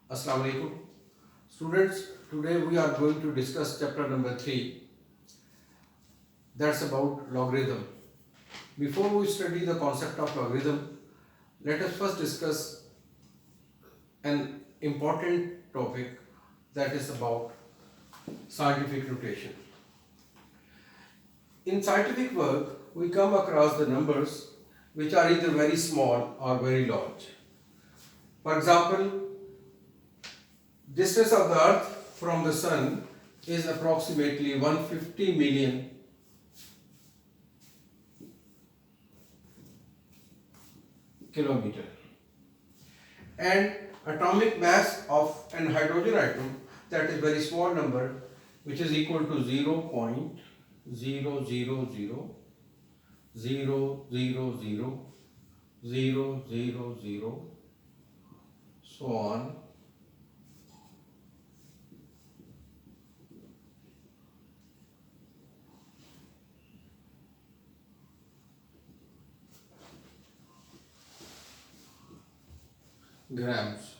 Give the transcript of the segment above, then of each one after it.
Assalamu alaikum. Students, today we are going to discuss chapter number 3, that's about logarithm. Before we study the concept of logarithm, let us first discuss an important topic, that is about scientific notation. In scientific work, we come across the numbers which are either very small or very large. For example, distance of the earth from the sun is approximately 150 million kilometer, and atomic mass of an hydrogen atom, that is very small number, which is equal to 0.000000000, so on, grams.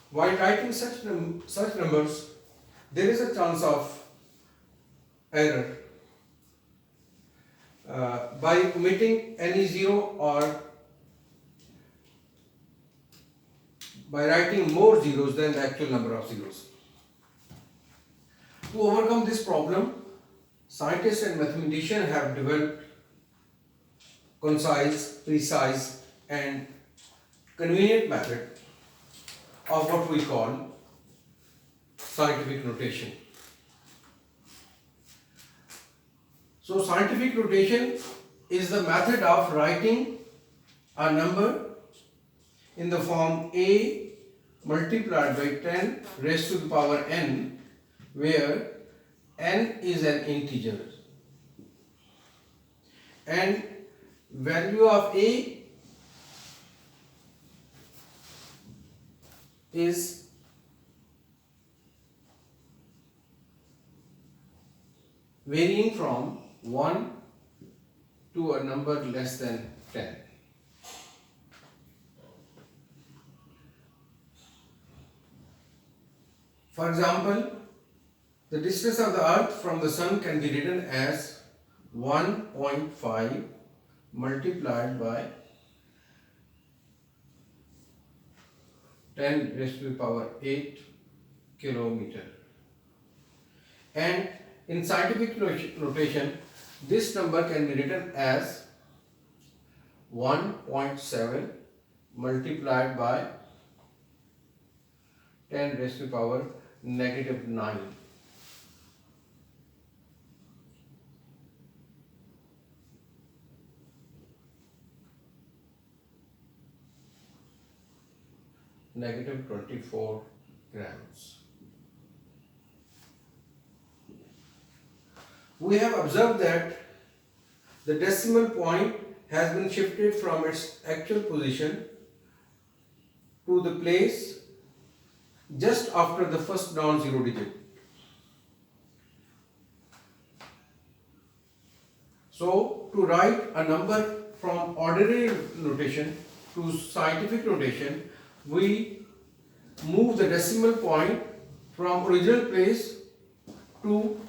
While writing such numbers, there is a chance of error by omitting any zero or by writing more zeros than the actual number of zeros. To overcome this problem, scientists and mathematicians have developed concise, precise, and convenient method of what we call scientific notation. So, scientific notation is the method of writing a number in the form a multiplied by 10 raised to the power n, where n is an integer and value of a is varying from 1 to a number less than 10. For example, the distance of the earth from the sun can be written as 1.5 multiplied by 10 raised to the power 8 kilometer. And in scientific notation, this number can be written as 1.7 multiplied by 10 raised to the power negative 9. Negative 24 grams. We have observed that the decimal point has been shifted from its actual position to the place just after the first non-zero digit. So, to write a number from ordinary notation to scientific notation, we move the decimal point from original place to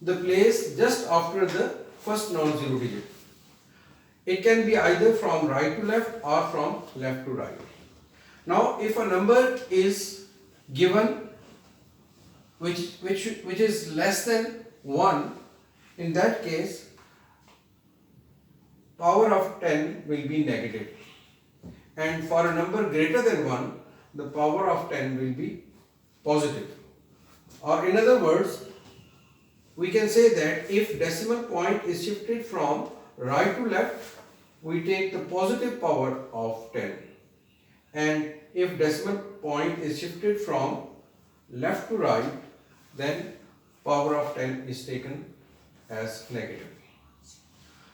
the place just after the first non-zero digit. It can be either from right to left or from left to right. Now, if a number is given which is less than 1, in that case power of 10 will be negative, and for a number greater than 1 the power of 10 will be positive. Or in other words, we can say that if decimal point is shifted from right to left, we take the positive power of 10, and if decimal point is shifted from left to right, then power of 10 is taken as negative.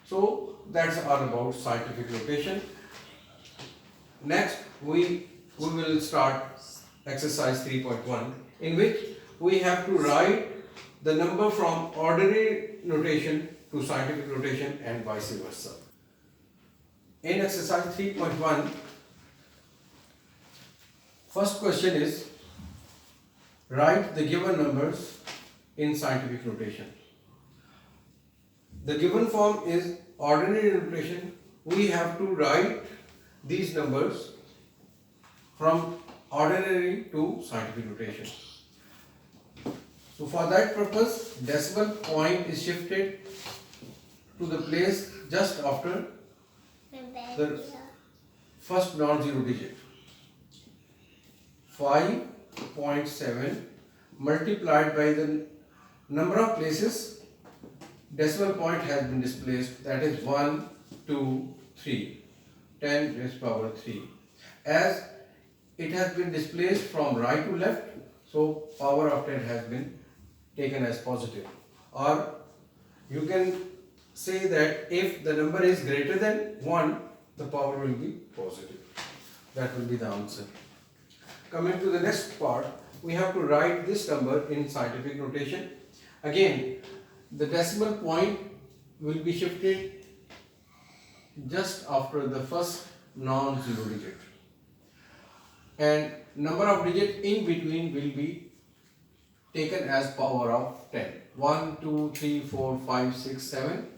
So that's all about scientific notation. Next we will start exercise 3.1, in which we have to write the number from ordinary notation to scientific notation and vice versa. In exercise 3.1, first question is write the given numbers in scientific notation. The given form is ordinary notation. We have to write these numbers from ordinary to scientific notation. So for that purpose, decimal point is shifted to the place just after the first non-zero digit. 5.7 multiplied by the number of places decimal point has been displaced, that is 1, 2, 3, 10 raised power 3. As it has been displaced from right to left, so power of 10 has been taken as positive. Or you can say that if the number is greater than 1, the power will be positive. That will be the answer. Coming to the next part, we have to write this number in scientific notation. Again, the decimal point will be shifted just after the first non-zero digit, and number of digits in between will be taken as power of 10. 1, 2, 3, 4, 5, 6, 7.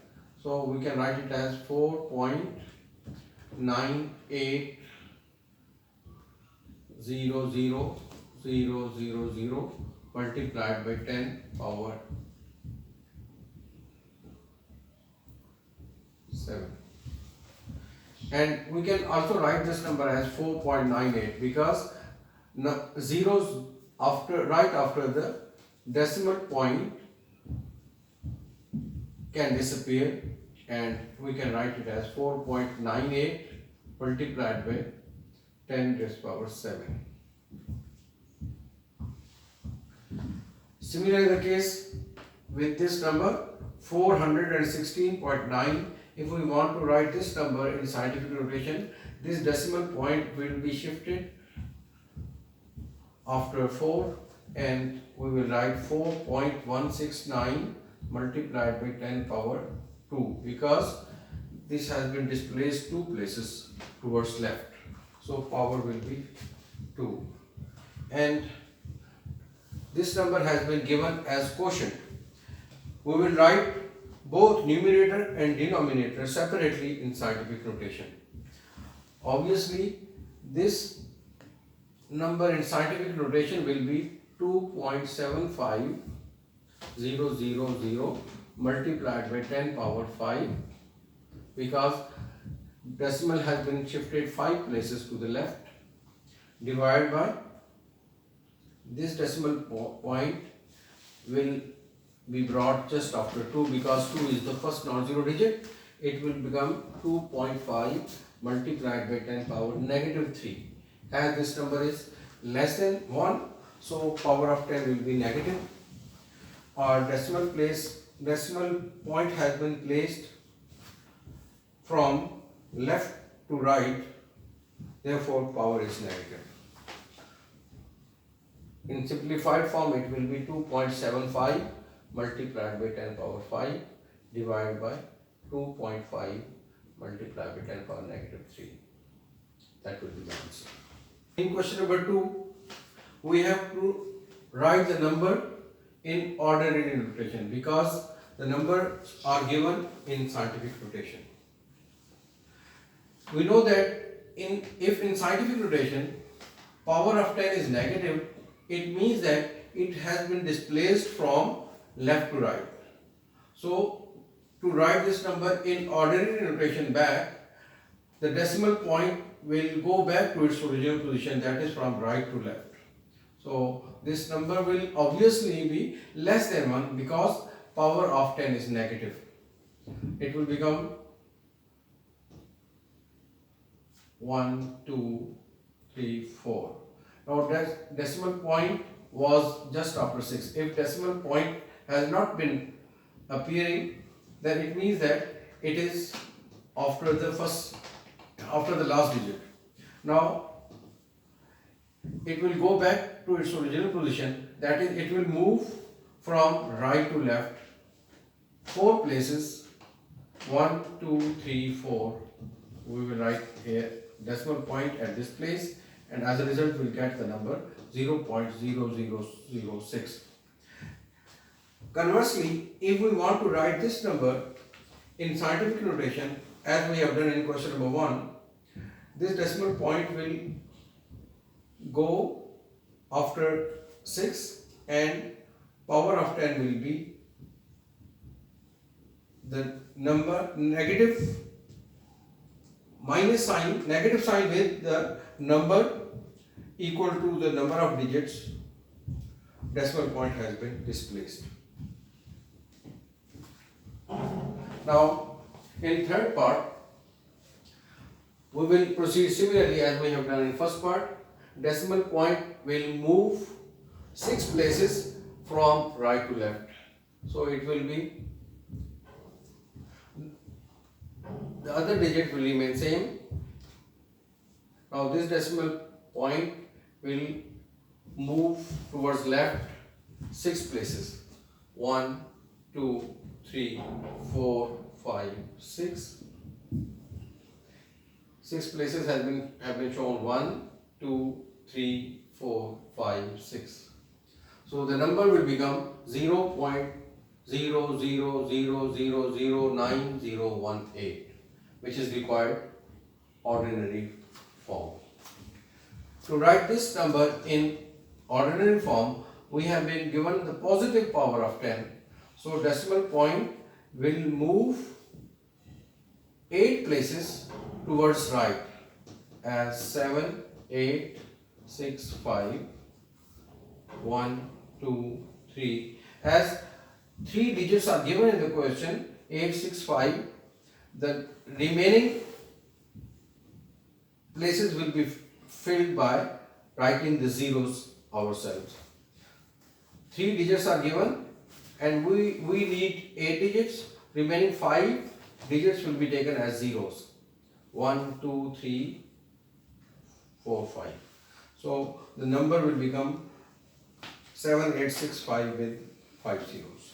So we can write it as 4.98000000 multiplied by 10 power 7. And we can also write this number as 4.98 because zeros right after the decimal point can disappear, and we can write it as 4.98 multiplied by 10 raised power 7. Similarly, the case with this number 416.9. If we want to write this number in scientific notation, this decimal point will be shifted after 4, and we will write 4.169 multiplied by 10 power 2 because this has been displaced 2 places towards left. So power will be 2. And this number has been given as quotient. We will write both numerator and denominator separately in scientific notation. Obviously, this number in scientific notation will be 2.75000 multiplied by 10 power 5 because decimal has been shifted 5 places to the left, divided by this decimal point will be brought just after 2 because 2 is the first non-zero digit. It will become 2.5 multiplied by 10 power negative 3. As this number is less than 1, so power of 10 will be negative. Our decimal point has been placed from left to right, therefore power is negative. In simplified form, it will be 2.75 multiplied by 10 power 5 divided by 2.5 multiplied by 10 power negative 3. That will be the answer. In question number 2, we have to write the number in ordinary notation because the numbers are given in scientific notation. We know that if in scientific notation power of 10 is negative, it means that it has been displaced from left to right. So to write this number in ordinary notation back, the decimal point will go back to its original position, that is from right to left. So this number will obviously be less than 1 because power of 10 is negative. It will become 1, 2, 3, 4. Now that decimal point was just after 6. If decimal point has not been appearing, then it means that it is after the last digit. Now it will go back to its original position, that is, it will move from right to left 4 places, 1, 2, 3, 4, we will write a decimal point at this place, and as a result we'll get the number 0.0006. Conversely, if we want to write this number in scientific notation, as we have done in question number 1, this decimal point will go after 6 and power of 10 will be the number negative negative sign with the number equal to the number of digits. Decimal point has been displaced. Now, in third part, we will proceed similarly as we have done in first part. Decimal point will move 6 places from right to left. So it will be, the other digit will remain same. Now this decimal point will move towards left 6 places. 1, 2, 3, 4, 5, 6. 6 places have been shown. 1, 2, 3, 4, 5, 6. So the number will become 0.00009018, which is required ordinary form. To write this number in ordinary form, we have been given the positive power of 10. So decimal point will move 8 places towards right as 7, 8, 6, 5, 1, 2, 3. As 3 digits are given in the question, 8, 6, 5, the remaining places will be filled by writing the zeros ourselves. 3 digits are given and we need 8 digits. Remaining 5 digits will be taken as zeros. 1, 2, 3, 4, 5. So the number will become 7865 with 5 zeros.